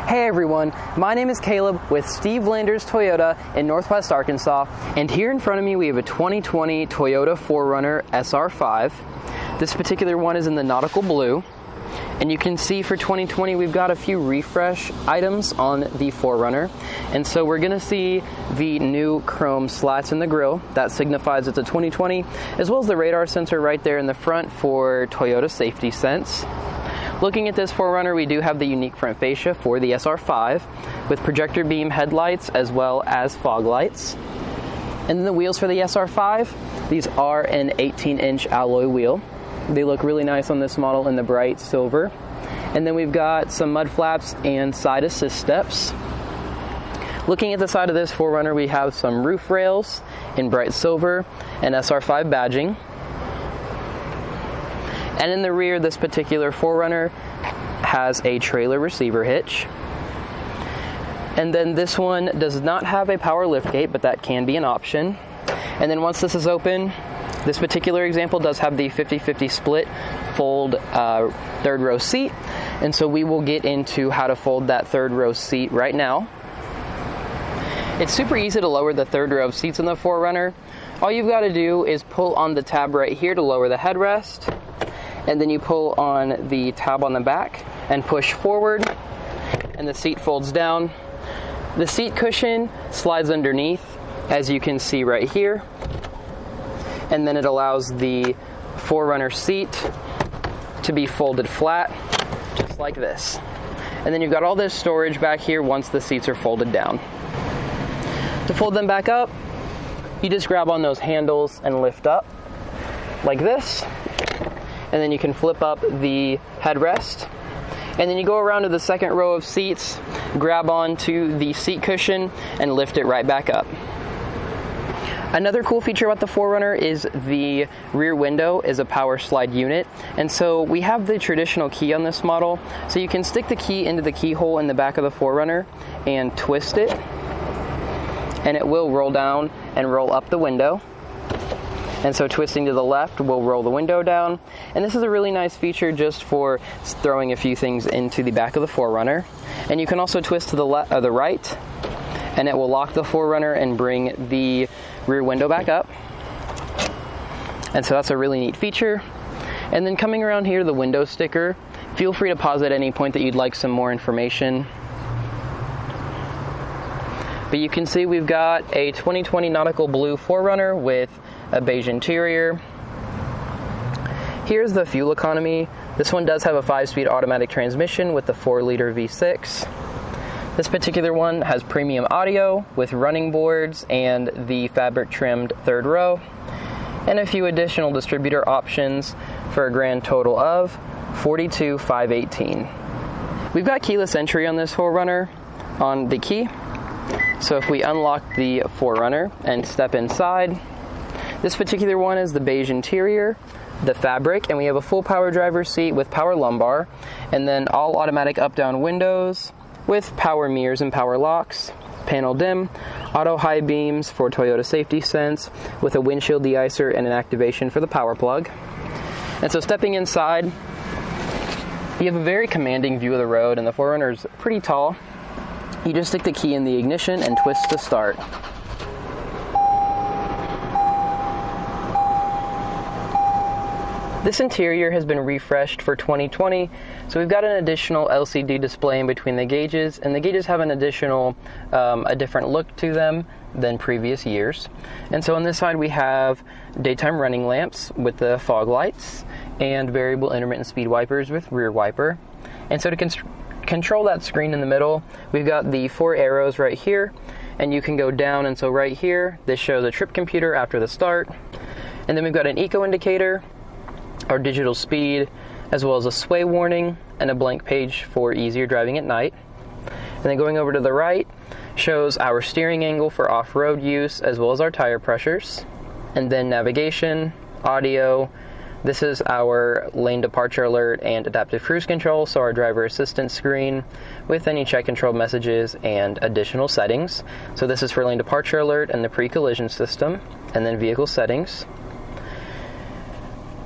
Hey everyone, my name is Caleb with Steve Landers Toyota in Northwest Arkansas, and here in front of me we have a 2020 Toyota 4Runner SR5. This particular one is in the nautical blue, and you can see for 2020 we've got a few refresh items on the 4Runner, and so we're going to see the new chrome slats in the grille. That signifies it's a 2020, as well as the radar sensor right there in the front for Toyota Safety Sense. Looking at this 4Runner, we do have the unique front fascia for the SR5 with projector beam headlights as well as fog lights. And then the wheels for the SR5, these are an 18-inch alloy wheel. They look really nice on this model in the bright silver. And then we've got some mud flaps and side assist steps. Looking at the side of this 4Runner, we have some roof rails in bright silver and SR5 badging. And in the rear, this particular 4Runner has a trailer receiver hitch. And then this one does not have a power liftgate, but that can be an option. And then once this is open, this particular example does have the 50-50 split fold third row seat. And so we will get into how to fold that third row seat right now. It's super easy to lower the third row of seats in the 4Runner. All you've got to do is pull on the tab right here to lower the headrest. And then you pull on the tab on the back and push forward, and the seat folds down. The seat cushion slides underneath, as you can see right here, and then it allows the 4Runner seat to be folded flat, just like this. And then you've got all this storage back here once the seats are folded down. To fold them back up, you just grab on those handles and lift up, like this. And then you can flip up the headrest. And then you go around to the second row of seats, grab onto the seat cushion, and lift it right back up. Another cool feature about the 4Runner is the rear window is a power slide unit. And so we have the traditional key on this model. So you can stick the key into the keyhole in the back of the 4Runner and twist it. And it will roll down and roll up the window. And so twisting to the left will roll the window down. And this is a really nice feature just for throwing a few things into the back of the 4Runner. And you can also twist to the right, and it will lock the 4Runner and bring the rear window back up. And so that's a really neat feature. And then coming around here, the window sticker, feel free to pause at any point that you'd like some more information. But you can see we've got a 2020 nautical blue 4Runner with a beige interior. Here's the fuel economy. This one does have a 5-speed automatic transmission with the 4-liter V6. This particular one has premium audio with running boards and the fabric trimmed third row, and a few additional distributor options for a grand total of $42,518. We've got keyless entry on this 4Runner on the key. So if we unlock the 4Runner and step inside, this particular one is the beige interior, the fabric, and we have a full power driver's seat with power lumbar, and then all automatic up-down windows with power mirrors and power locks, panel dim, auto high beams for Toyota Safety Sense with a windshield deicer and an activation for the power plug. And so stepping inside, you have a very commanding view of the road, and the 4Runner is pretty tall. You just stick the key in the ignition and twist to start. This interior has been refreshed for 2020, so we've got an additional LCD display in between the gauges, and the gauges have an additional, a different look to them than previous years. And so on this side we have daytime running lamps with the fog lights and variable intermittent speed wipers with rear wiper. And so to control that screen in the middle, we've got the 4 arrows right here, and you can go down, and so right here, this shows a trip computer after the start. And then we've got an eco indicator, our digital speed, as well as a sway warning and a blank page for easier driving at night. And then going over to the right shows our steering angle for off-road use, as well as our tire pressures. And then navigation, audio. This is our lane departure alert and adaptive cruise control, so our driver assistance screen with any check control messages and additional settings. So this is for lane departure alert and the pre-collision system, and then vehicle settings.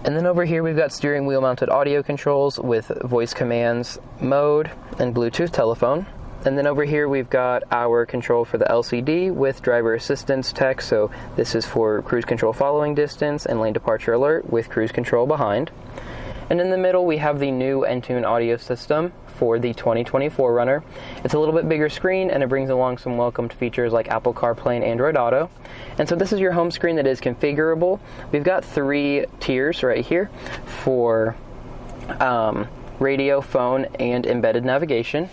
And then over here we've got steering wheel mounted audio controls with voice commands, mode, and Bluetooth telephone. And then over here we've got our control for the LCD with driver assistance text. So this is for cruise control following distance and lane departure alert with cruise control behind. And in the middle we have the new Entune audio system for the 2020 4Runner. It's a little bit bigger screen and it brings along some welcomed features like Apple CarPlay and Android Auto. And so this is your home screen that is configurable. We've got 3 tiers right here for radio, phone, and embedded navigation.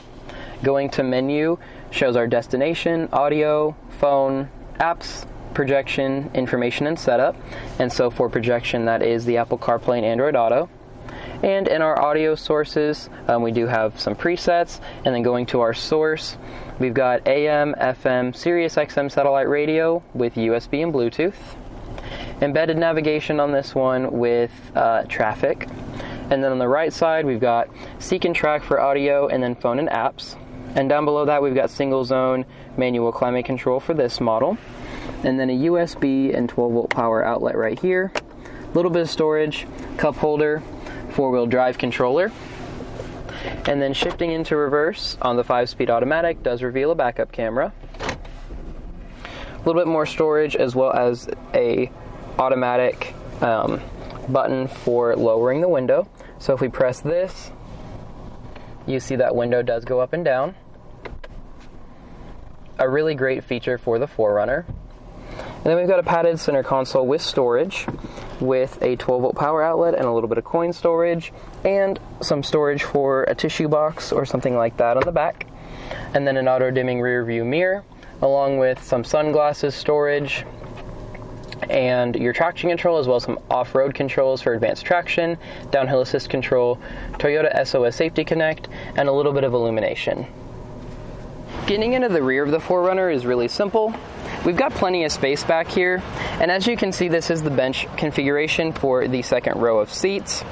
Going to menu shows our destination, audio, phone, apps, projection, information, and setup. And so for projection, that is the Apple CarPlay and Android Auto. And in our audio sources, we do have some presets. And then going to our source, we've got AM, FM, Sirius XM satellite radio with USB and Bluetooth. Embedded navigation on this one with traffic. And then on the right side, we've got Seek and Track for audio, and then phone and apps. And down below that, we've got single zone manual climate control for this model. And then a USB and 12-volt power outlet right here. A little bit of storage, cup holder, 4-wheel drive controller. And then shifting into reverse on the 5-speed automatic does reveal a backup camera. A little bit more storage, as well as a automatic button for lowering the window. So if we press this, you see that window does go up and down. A really great feature for the 4Runner. And then we've got a padded center console with storage, with a 12-volt power outlet and a little bit of coin storage, and some storage for a tissue box or something like that on the back. And then an auto-dimming rear view mirror, along with some sunglasses storage, and your traction control, as well as some off-road controls for advanced traction, downhill assist control, Toyota SOS Safety Connect, and a little bit of illumination. Getting into the rear of the 4Runner is really simple. We've got plenty of space back here, and as you can see, this is the bench configuration for the second row of seats.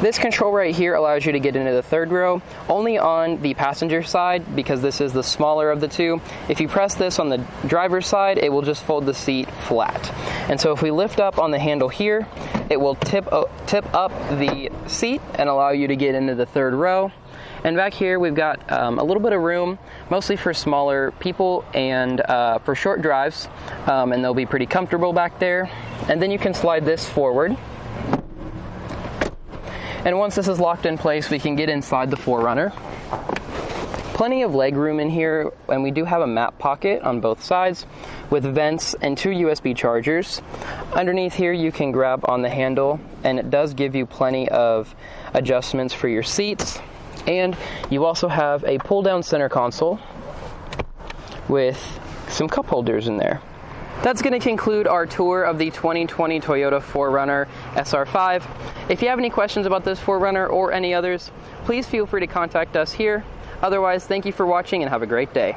This control right here allows you to get into the third row only on the passenger side, because this is the smaller of the two. If you press this on the driver's side, it will just fold the seat flat. And so if we lift up on the handle here, it will tip up the seat and allow you to get into the third row. And back here we've got a little bit of room, mostly for smaller people and for short drives, and they'll be pretty comfortable back there. And then you can slide this forward. And once this is locked in place, we can get inside the 4Runner. Plenty of leg room in here, and we do have a map pocket on both sides with vents and 2 USB chargers. Underneath here you can grab on the handle, and it does give you plenty of adjustments for your seats. And you also have a pull-down center console with some cup holders in there. That's going to conclude our tour of the 2020 Toyota 4Runner SR5. If you have any questions about this 4Runner or any others, please feel free to contact us here. Otherwise, thank you for watching and have a great day.